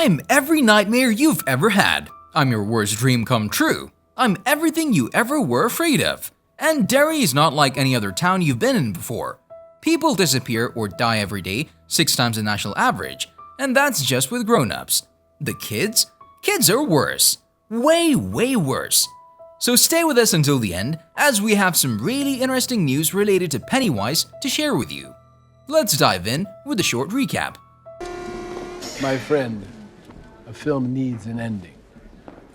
I'm every nightmare you've ever had. I'm your worst dream come true. I'm everything you ever were afraid of. And Derry is not like any other town you've been in before. People disappear or die every day, 6 times the national average. And that's just with grown-ups. The kids? Kids are worse. Way, way worse. So stay with us until the end, as we have some really interesting news related to Pennywise to share with you. Let's dive in with a short recap. My friend, a film needs an ending.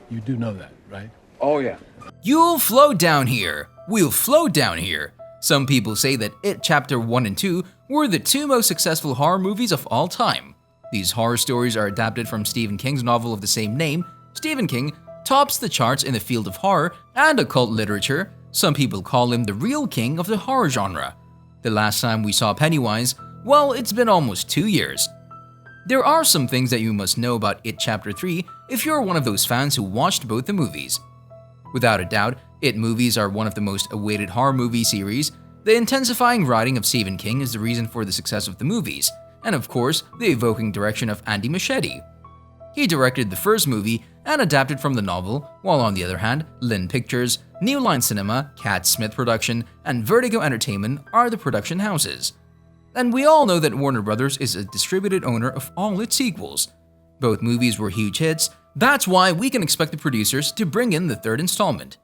You do know that, right? Oh yeah. You'll float down here. We'll float down here. Some people say that It Chapter 1 and 2 were the 2 most successful horror movies of all time. These horror stories are adapted from Stephen King's novel of the same name. Stephen King tops the charts in the field of horror and occult literature. Some people call him the real king of the horror genre. The last time we saw Pennywise, well, it's been almost 2 years. There are some things that you must know about It Chapter 3 if you're one of those fans who watched both the movies. Without a doubt, It movies are one of the most awaited horror movie series. The intensifying writing of Stephen King is the reason for the success of the movies, and of course, the evoking direction of Andy Muschietti. He directed the first movie and adapted from the novel, while on the other hand, Lin Pictures, New Line Cinema, KatzSmith Productions, and Vertigo Entertainment are the production houses. And we all know that Warner Brothers is a distributed owner of all its sequels. Both movies were huge hits, that's why we can expect the producers to bring in the third installment.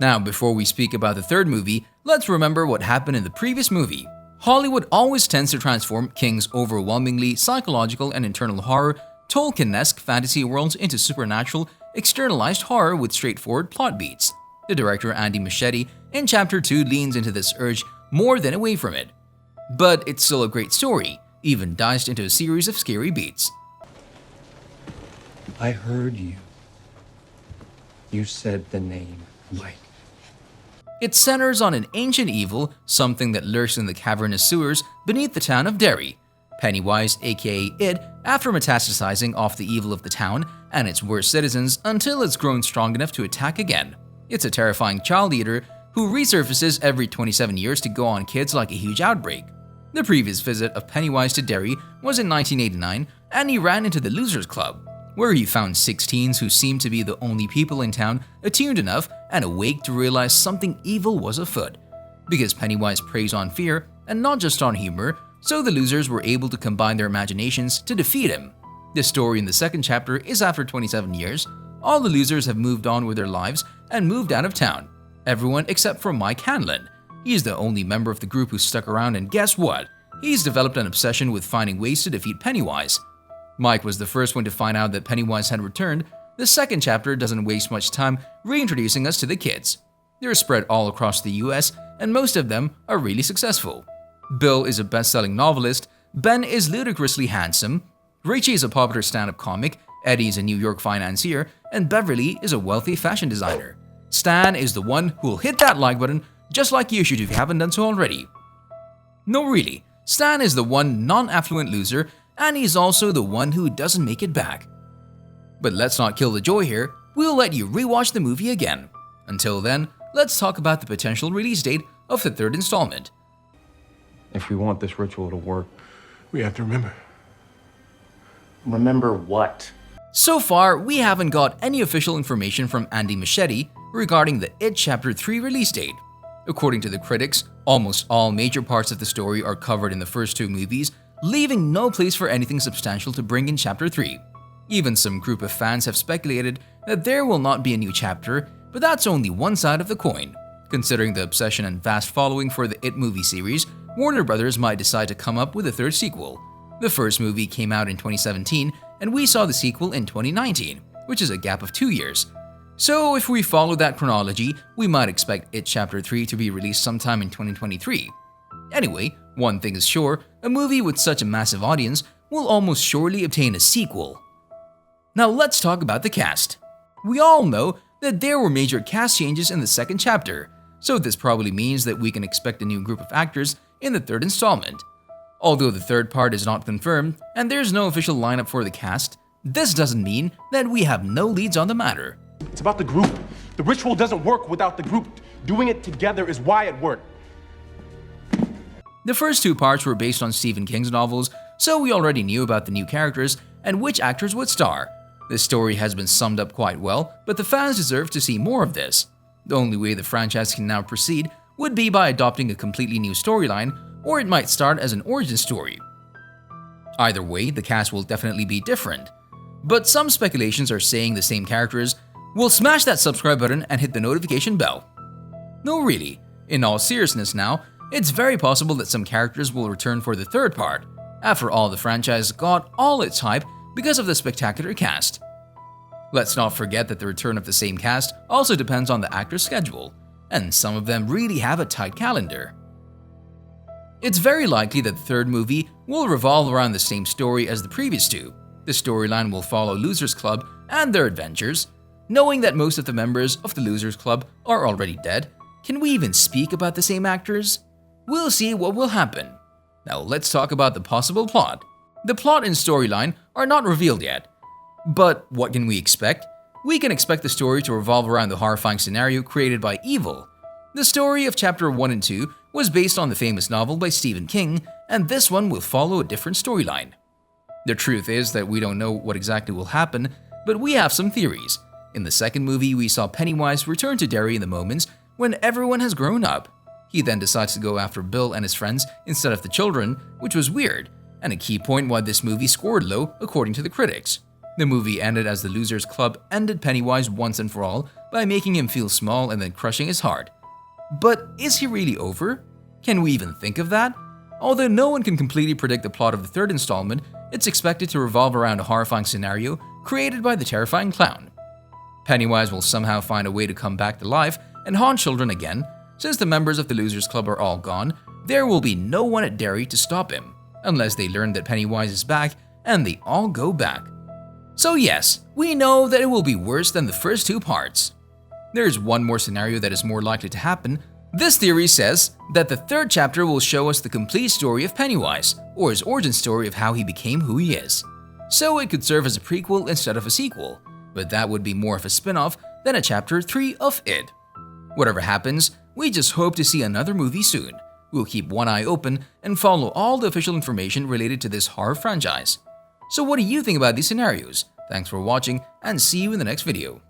Now, before we speak about the third movie, let's remember what happened in the previous movie. Hollywood always tends to transform King's overwhelmingly psychological and internal horror, Tolkien-esque fantasy worlds into supernatural, externalized horror with straightforward plot beats. The director Andy Muschietti in Chapter 2 leans into this urge more than away from it. But it's still a great story, even diced into a series of scary beats. I heard you. You said the name Mike. It centers on an ancient evil, something that lurks in the cavernous sewers beneath the town of Derry. Pennywise, aka It, after metastasizing off the evil of the town and its worst citizens until it's grown strong enough to attack again. It's a terrifying child eater who resurfaces every 27 years to go on kids like a huge outbreak. The previous visit of Pennywise to Derry was in 1989, and he ran into the Losers Club, where he found 6 teens who seemed to be the only people in town attuned enough and awake to realize something evil was afoot. Because Pennywise preys on fear and not just on humor, so the losers were able to combine their imaginations to defeat him. The story in the second chapter is after 27 years. All the losers have moved on with their lives and moved out of town. Everyone except for Mike Hanlon. He's the only member of the group who stuck around, and guess what? He's developed an obsession with finding ways to defeat Pennywise. Mike was the first one to find out that Pennywise had returned. The second chapter doesn't waste much time reintroducing us to the kids. They're spread all across the US, and most of them are really successful. Bill is a best-selling novelist, Ben is ludicrously handsome, Richie is a popular stand-up comic, Eddie is a New York financier, and Beverly is a wealthy fashion designer. Stan is the one who'll hit that like button just like you should if you haven't done so already. No, really, Stan is the one non-affluent loser, and he's also the one who doesn't make it back. But let's not kill the joy here, we'll let you rewatch the movie again. Until then, let's talk about the potential release date of the third installment. If we want this ritual to work, We have to remember. Remember what? So far, we haven't got any official information from Andy Muschietti regarding the It Chapter 3 release date. According to the critics, almost all major parts of the story are covered in the first 2 movies, leaving no place for anything substantial to bring in Chapter 3. Even some group of fans have speculated that there will not be a new chapter, but that's only one side of the coin. Considering the obsession and vast following for the It movie series, Warner Brothers might decide to come up with a third sequel. The first movie came out in 2017, and we saw the sequel in 2019, which is a gap of 2 years. So if we follow that chronology, we might expect It Chapter 3 to be released sometime in 2023. Anyway, one thing is sure, a movie with such a massive audience will almost surely obtain a sequel. Now let's talk about the cast. We all know that there were major cast changes in the second chapter, so this probably means that we can expect a new group of actors in the third installment. Although the third part is not confirmed and there's no official lineup for the cast, this doesn't mean that we have no leads on the matter. It's about the group. The ritual doesn't work without the group. Doing it together is why it worked. The first 2 parts were based on Stephen King's novels, so we already knew about the new characters, and which actors would star. This story has been summed up quite well, but the fans deserve to see more of this. The only way the franchise can now proceed would be by adopting a completely new storyline, or it might start as an origin story. Either way, the cast will definitely be different. But some speculations are saying the same characters will smash that subscribe button and hit the notification bell. No, really. In all seriousness now, it's very possible that some characters will return for the third part. After all, the franchise got all its hype because of the spectacular cast. Let's not forget that the return of the same cast also depends on the actor's schedule, and some of them really have a tight calendar. It's very likely that the third movie will revolve around the same story as the previous two. The storyline will follow Losers Club and their adventures. Knowing that most of the members of the Losers Club are already dead, can we even speak about the same actors? We'll see what will happen. Now let's talk about the possible plot. The plot and storyline are not revealed yet. But what can we expect? We can expect the story to revolve around the horrifying scenario created by evil. The story of Chapter 1 and 2 was based on the famous novel by Stephen King, and this one will follow a different storyline. The truth is that we don't know what exactly will happen, but we have some theories. In the second movie, we saw Pennywise return to Derry in the moments when everyone has grown up. He then decides to go after Bill and his friends instead of the children, which was weird, and a key point why this movie scored low according to the critics. The movie ended as the Losers Club ended Pennywise once and for all by making him feel small and then crushing his heart. But is he really over? Can we even think of that? Although no one can completely predict the plot of the third installment, it's expected to revolve around a horrifying scenario created by the terrifying clown. Pennywise will somehow find a way to come back to life and haunt children again. Since the members of the Losers Club are all gone, there will be no one at Derry to stop him, unless they learn that Pennywise is back and they all go back. So yes, we know that it will be worse than the first two parts. There's one more scenario that is more likely to happen. This theory says that the third chapter will show us the complete story of Pennywise, or his origin story of how he became who he is. So it could serve as a prequel instead of a sequel, but that would be more of a spin-off than a chapter 3 of it. Whatever happens, we just hope to see another movie soon. We'll keep one eye open and follow all the official information related to this horror franchise. So what do you think about these scenarios? Thanks for watching and see you in the next video.